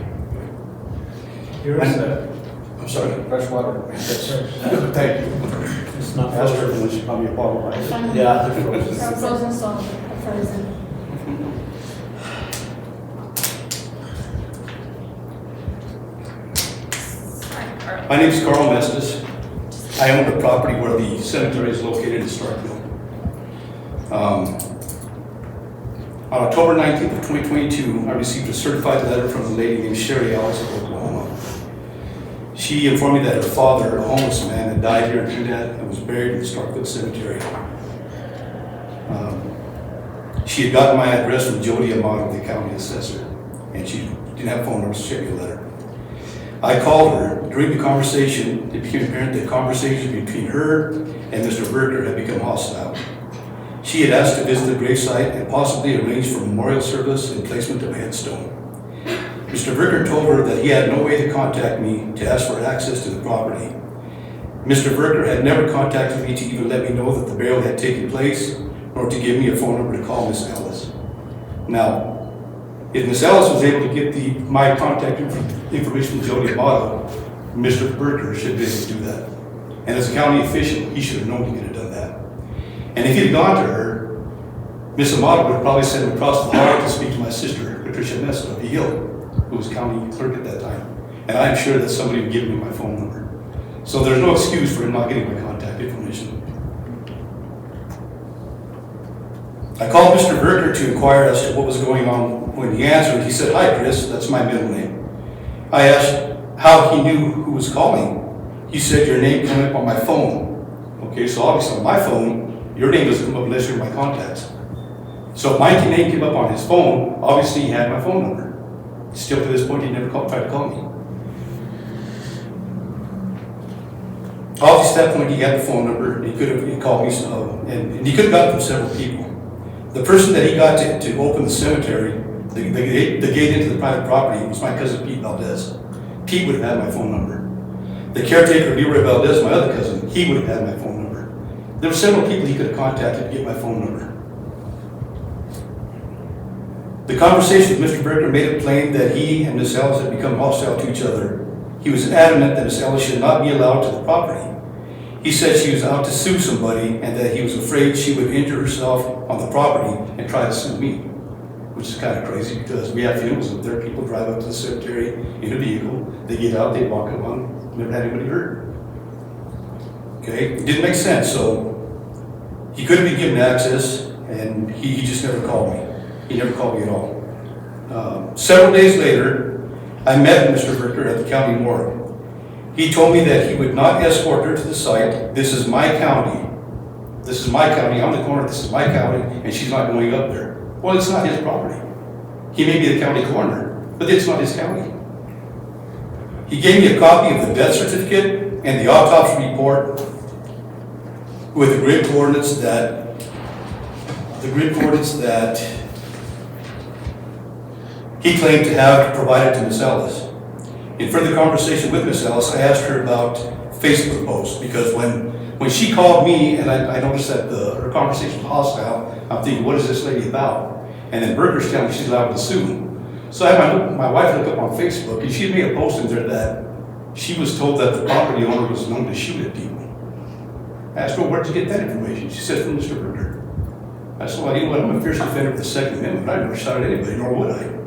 Here's I'm sorry. fresh water. Thank you. It's not Ask her when she probably apologized. Yeah, they're frozen. Frozen stone, frozen. My name is Carl Mestis. I own the property where the cemetery is located in Starkville. On October 19th of 2022, I received a certified letter from a lady named Sherry Ellis of Oklahoma. She informed me that her father, a homeless man, had died here in Trinidad and was buried in the Starkville Cemetery. She had gotten my address from Jody Amato, the county assessor, and she didn't have a phone number, so she sent me a letter. I called her. During the conversation, it became apparent that conversations between her and Mr. Berger had become hostile. She had asked to visit the gravesite and possibly arrange for a memorial service and placement of a headstone. Mr. Berger told her that he had no way to contact me to ask for access to the property. Mr. Berger had never contacted me to even let me know that the burial had taken place, nor to give me a phone number to call Miss Ellis. Now, if Miss Ellis was able to get my contact information from Jody Amato, Mr. Berger should be able to do that. And as a county official, he should have known he could have done that. And if he'd gone to her, Miss Amato would have probably sent him across the hall to speak to my sister, Patricia Mesa of the Hill, who was county clerk at that time. And I'm sure that somebody would give me my phone number. So there's no excuse for him not getting my contact information. I called Mr. Berger to inquire as to what was going on. When he answered, he said, "Hi, Chris, that's my middle name." I asked how he knew who was calling. He said, "Your name came up on my phone." Okay, so obviously on my phone, your name doesn't come up unless you're in my contacts. So if my name came up on his phone, obviously he had my phone number. Still to this point, he never tried to call me. Obviously at that point, he had the phone number. He could have called me, and he could have gotten it from several people. The person that he got to open the cemetery, the gate into the private property, was my cousin Pete Valdez. Pete would have had my phone number. The caretaker, Leroy Valdez, my other cousin, he would have had my phone number. There were several people he could have contacted to get my phone number. The conversation with Mr. Berger made it plain that he and Miss Ellis had become hostile to each other. He was adamant that Miss Ellis should not be allowed to the property. He said she was out to sue somebody and that he was afraid she would injure herself on the property and try to sue me, which is kind of crazy because we have funerals up there. People drive up to the cemetery in a vehicle, they get out, they walk along, never had anybody hurt. Okay, it didn't make sense, so he couldn't be given access and he just never called me. He never called me at all. Several days later, I met Mr. Berger at the county morgue. He told me that he would not escort her to the site. This is my county. This is my county. I'm the coroner. This is my county, and she's not going up there. Well, it's not his property. He may be the county coroner, but it's not his county. He gave me a copy of the death certificate and the autopsy report with the grid coordinates that he claimed to have provided to Ms. Ellis. In further conversation with Ms. Ellis, I asked her about Facebook posts, because when she called me and I noticed that her conversation was hostile, I'm thinking, what is this lady about? And then Berger's telling me she's allowed to sue. So I had my wife look up on Facebook, and she made a post in there that she was told that the property owner was known to shoot at people. I asked her, where'd you get that information? She said, from Mr. Berger. I said, well, you know what, I'm a fierce defender of the Second Amendment. I never shot at anybody, nor would I.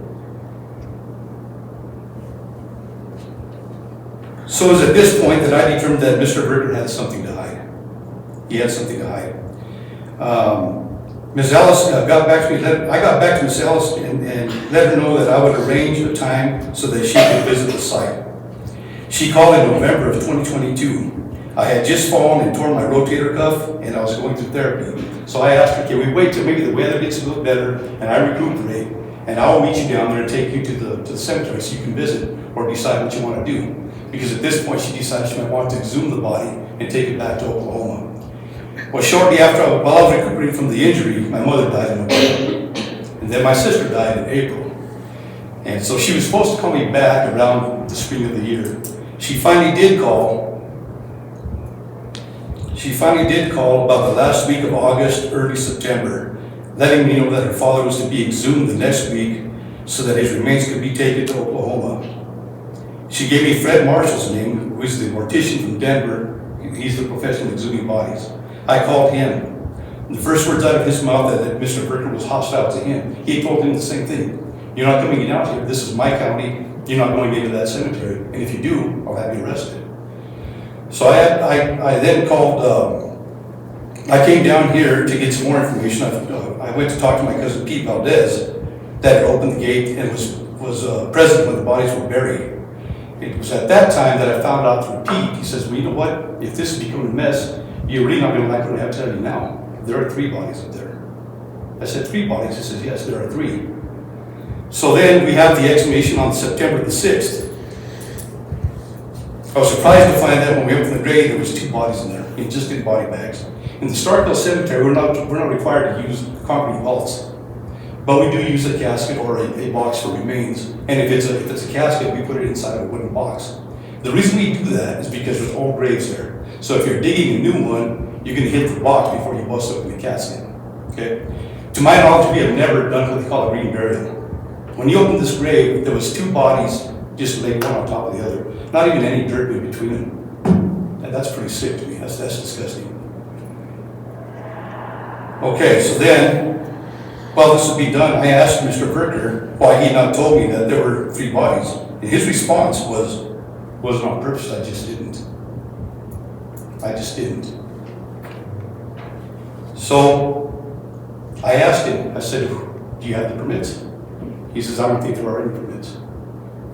So it was at this point that I determined that Mr. Berger had something to hide. He had something to hide. Ms. Ellis got back to me. I got back to Ms. Ellis and let her know that I would arrange a time so that she could visit the site. She called in November of 2022. I had just fallen and torn my rotator cuff, and I was going through therapy. So I asked her, can we wait till maybe the weather gets a little better and I recuperate, and I'll meet you down there and take you to the cemetery so you can visit or decide what you want to do. Because at this point she decided she might want to exhume the body and take it back to Oklahoma. Well, shortly after, while I was recuperating from the injury, my mother died in November, and then my sister died in April. And so she was supposed to call me back around the spring of the year. She finally did call. She finally did call about the last week of August, early September, letting me know that her father was to be exhumed the next week so that his remains could be taken to Oklahoma. She gave me Fred Marshall's name, who is the mortician from Denver. He's the professional exhuming bodies. I called him. And the first words out of his mouth that Mr. Berger was hostile to him. He told him the same thing. You're not coming out here. This is my county. You're not going into that cemetery. And if you do, I'll have you arrested. So I then called, I came down here to get some more information. I went to talk to my cousin Pete Valdez that had opened the gate and was present when the bodies were buried. It was at that time that I found out through Pete. He says, well, you know what? If this is becoming a mess, you're really not going to like what I have to tell you now. There are 3 bodies up there. I said, 3 bodies? He says, yes, there are 3. So then we have the exhumation on September the 6th. I was surprised to find that when we opened the grave, there was 2 bodies in there, just in body bags. In the Starkville Cemetery, we're not required to use concrete vaults, but we do use a casket or a box for remains. And if it's a casket, we put it inside of a wooden box. The reason we do that is because there's old graves there. So if you're digging a new one, you're going to hit the box before you bust open the casket. Okay? To my knowledge, we have never done what they call a green burial. When you open this grave, there was 2 bodies just laid one on top of the other. Not even any dirt in between them. And that's pretty sick to me. That's disgusting. Okay, so then, while this would be done, I asked Mr. Berger why he had not told me that there were 3 bodies. And his response wasn't on purpose, I just didn't. So I asked him, I said, do you have the permits? He says, I don't think there are any permits.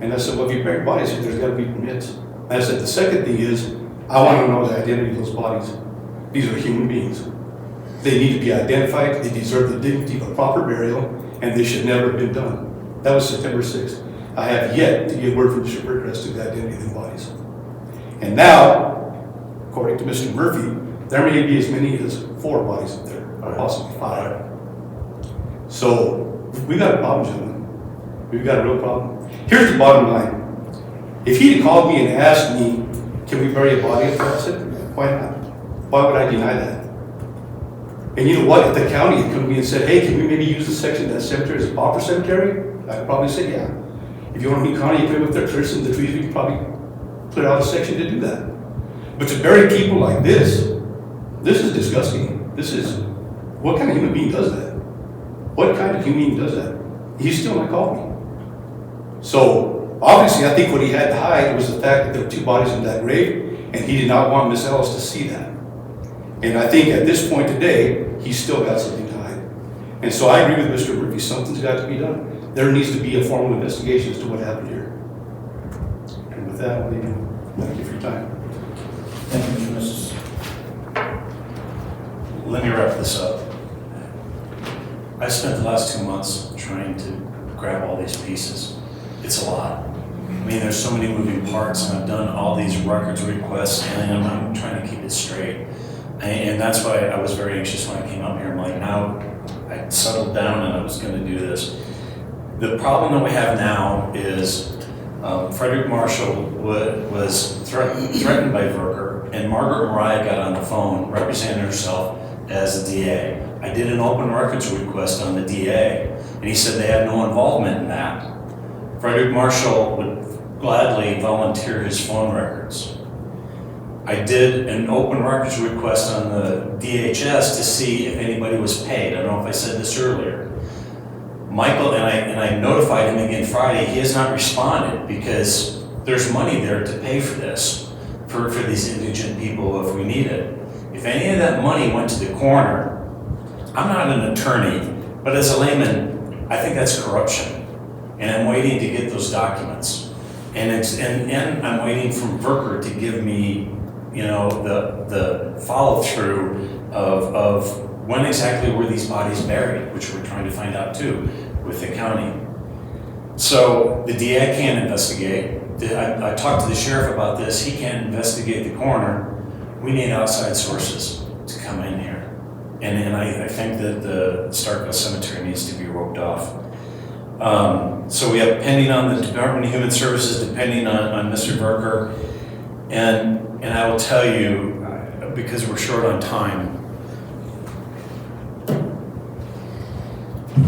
And I said, well, if you bury bodies here, there's got to be permits. And I said, the second thing is, I want to know the identity of those bodies. These are human beings. They need to be identified, they deserve the dignity of a proper burial, and they should never have been done. That was September 6th. I have yet to get word from Mr. Berger as to the identity of the bodies. And now, according to Mr. Murphy, there may be as many as 4 bodies up there, or possibly 5. So, we got a problem, gentlemen. We've got a real problem. Here's the bottom line. If he had called me and asked me, can we bury a body up there? I said, why not? Why would I deny that? And you know what? If the county had come to me and said, hey, can we maybe use the section of that cemetery as a pauper cemetery? I'd probably say, yeah. If you want to be county equipment up there, clear some of the trees, we could probably put out a section to do that. But to bury people like this is disgusting. What kind of human being does that? What kind of human being does that? He still not called me. So, obviously, I think what he had to hide was the fact that there were 2 bodies in that grave, and he did not want Miss Ellis to see that. And I think at this point today, he's still got something to hide. And so I agree with Mr. Murphy, something's got to be done. There needs to be a formal investigation as to what happened here. And with that, I'll leave you. Thank you for your time. Thank you, Mr. Mrs. Let me wrap this up. I spent the last 2 months trying to grab all these pieces. It's a lot. I mean, there's so many moving parts, and I've done all these records requests, and I'm trying to keep it straight. And that's why I was very anxious when I came up here. I'm like, now I settled down and I was gonna do this. The problem that we have now is Frederick Marshall was threatened by Verker, and Margaret Mariah got on the phone representing herself as the DA. I did an open records request on the DA, and he said they had no involvement in that. Frederick Marshall would gladly volunteer his phone records. I did an open records request on the DHS to see if anybody was paid. I don't know if I said this earlier. Michael, and I notified him again Friday, he has not responded because there's money there to pay for this, for these indigent people if we need it. If any of that money went to the coroner, I'm not an attorney, but as a layman, I think that's corruption. And I'm waiting to get those documents. And I'm waiting for Verker to give me, you know, the follow through of when exactly were these bodies buried, which we're trying to find out too with the county. So the DA can't investigate. I talked to the sheriff about this. He can't investigate the coroner. We need outside sources to come in here. And I think that the Starkville Cemetery needs to be roped off. So we have pending on the Department of Human Services, depending on Mr. Verker. And I will tell you, because we're short on time,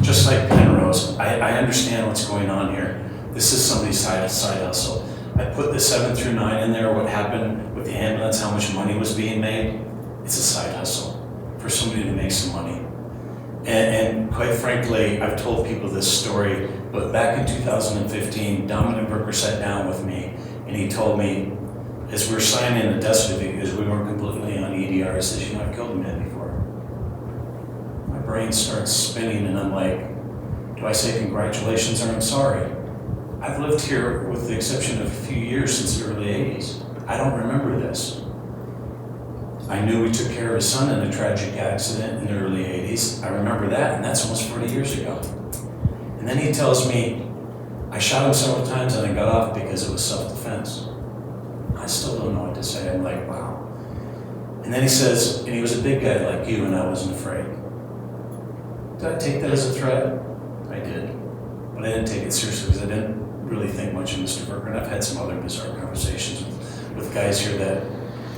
just like Penrose, I understand what's going on here. This is somebody's side hustle. I put the 7 through 9 in there, what happened with the ambulance, how much money was being made. It's a side hustle for somebody to make some money. And quite frankly, I've told people this story, but back in 2015, Dominic Verker sat down with me and he told me, as we were signing a death certificate, because we weren't completely on EDR, he says, you know, I've killed a man before. My brain starts spinning and I'm like, do I say congratulations or I'm sorry? I've lived here with the exception of a few years since the early 80s. I don't remember this. I knew we took care of his son in a tragic accident in the early 80s. I remember that, and that's almost 40 years ago. And then he tells me, I shot him several times and I got off because it was self-defense. I still don't know what to say. I'm like, wow. And then he says, and he was a big guy like you and I wasn't afraid. Did I take that as a threat? I did. But I didn't take it seriously because I didn't really think much of Mr. Verker. And I've had some other bizarre conversations with guys here that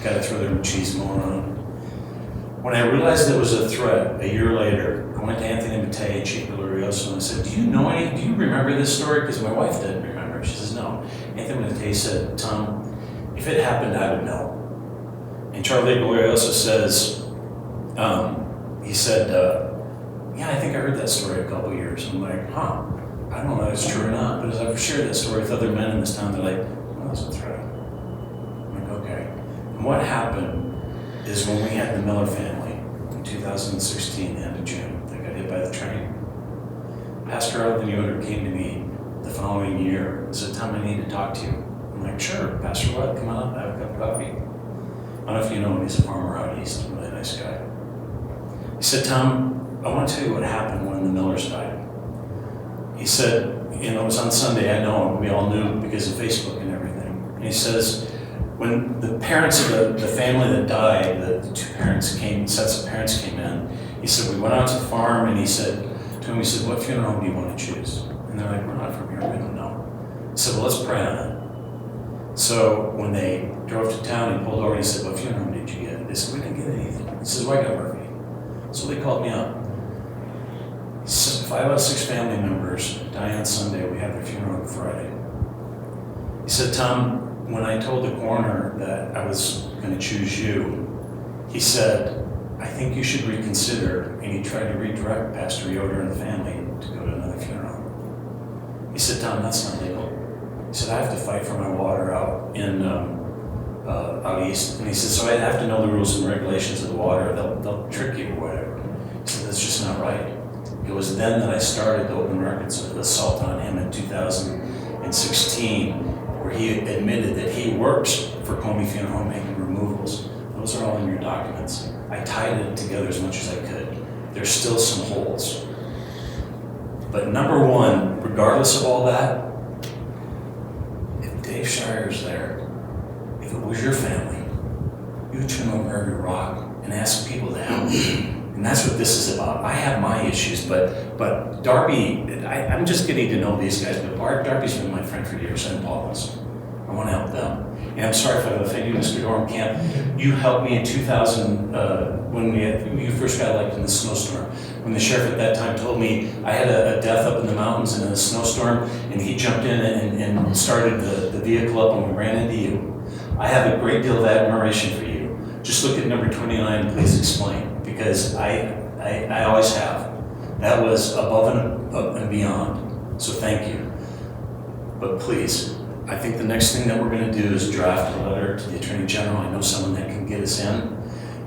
got to throw their machismo around. When I realized it was a threat, a year later, I went to Anthony Mattei and Chief Glorioso and I said, do you remember this story? Because my wife didn't remember. She says, no. Anthony Mattei said, Tom, if it happened, I would know. And Charlie Glorioso says, he said, yeah, I think I heard that story a couple of years. I'm like, huh, I don't know if it's true or not, but as I've shared that story with other men in this town, they're like, well, that's a threat. I'm like, okay. And what happened is when we had the Miller family in 2016, the end of June, they got hit by the train. Pastor Alvin Yoder came to me the following year and said, Tom, I need to talk to you. I'm like, sure, Pastor what? Come on, have a cup of coffee. I don't know if you know him, he's a farmer out east, a really nice guy. He said, Tom, I want to tell you what happened when the Millers died. He said, you know, it was on Sunday, I know, we all knew because of Facebook and everything. And he says, when the parents of the family that died, the two parents sets of parents came in, he said, we went out to the farm and he said to him, he said, what funeral home do you want to choose? And they're like, we're not from here, we don't know. He said, well, let's pray on it. So when they drove to town, he pulled over and he said, what funeral home did you get? They said, we didn't get anything. He says, well, I got Murphy. So they called me up. 5 out of 6 family members die on Sunday. We have their funeral on Friday. He said, Tom, when I told the coroner that I was going to choose you, he said, I think you should reconsider. And he tried to redirect Pastor Yoder and the family to go to another funeral. He said, Tom, that's not legal. He said, I have to fight for my water out in out east. And he said, so I have to know the rules and regulations of the water. They'll trick you or whatever. He said, that's just not right. It was then that I started the open records assault on him in 2016, where he admitted that he works for Comey Funeral Home making removals. Those are all in your documents. I tied it together as much as I could. There's still some holes. But number one, regardless of all that, Dave Shire's there, if it was your family, you would turn over every rock and ask people to help you. And that's what this is about. I have my issues, but Darby, I'm just getting to know these guys, but Darby's been my friend for years, and Paul's. I want to help them. And I'm sorry if I've offended you, Mr. Dormkamp. You helped me in 2000 when you first got elected in the snowstorm. When the sheriff at that time told me I had a death up in the mountains in a snowstorm, and he jumped in and started the vehicle up, and we ran into you. I have a great deal of admiration for you. Just look at number 29, please explain, because I always have. That was above and beyond, so thank you. But please, I think the next thing that we're going to do is draft a letter to the Attorney General. I know someone that can get us in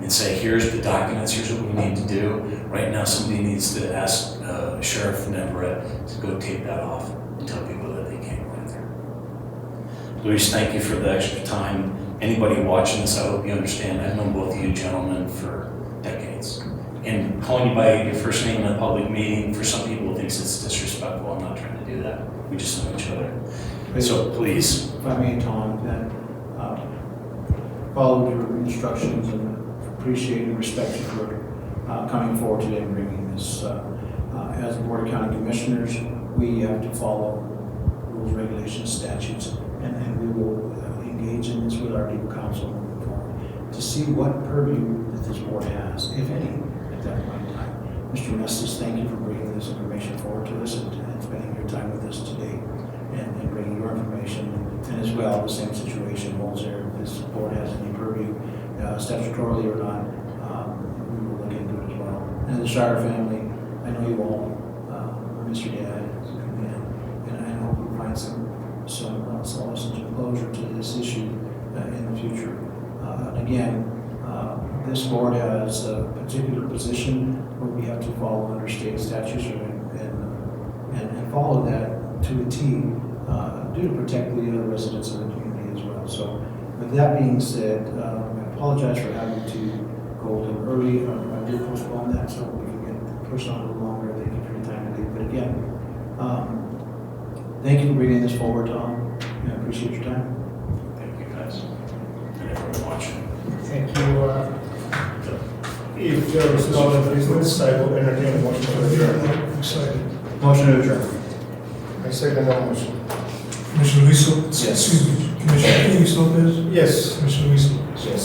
and say, here's the documents, here's what we need to do. Right now, somebody needs to ask Sheriff Neverett to go take that off and tell people that they can't go in there. Luis, thank you for the extra time. Anybody watching this, I hope you understand, I've known both of you gentlemen for decades. And calling you by your first name in a public meeting, for some people, thinks it's disrespectful. I'm not trying to do that. We just know each other. So please. If I may, Tom, that followed your instructions and appreciate and respect you for coming forward today and bringing this. As the Board of County Commissioners, we have to follow rules, regulations, statutes, and we will engage in this with our legal counsel moving forward to see what purview that this board has, if any, at that point in time. Mr. Mestis, thank you for bringing this information forward to us and spending your time with us today and bringing your information. And as well, the same situation holds there. If this board has any purview, statutorily or not, we will look into it as well. And the Shire family, I know you all miss your dad, and I hope you find some solace and closure to this issue in the future. And again, this board has a particular position where we have to follow under state statutes and follow that to a T to protect the other residents of the community as well. So with that being said, I apologize for having to go a little early. I did postpone that so we can get pushed on a little longer. Thank you for your time today. But again, thank you for bringing this forward, Tom. I appreciate your time. Thank you, guys. And everyone watching. Thank you. If there is no other business, I will entertain a motion to adjourn. Excited. Motion to adjourn. I second that motion. Commissioner Luiso? Yes. Excuse me, Commissioner Luis Lopez? Yes. Commissioner Luis Lopez? Yes.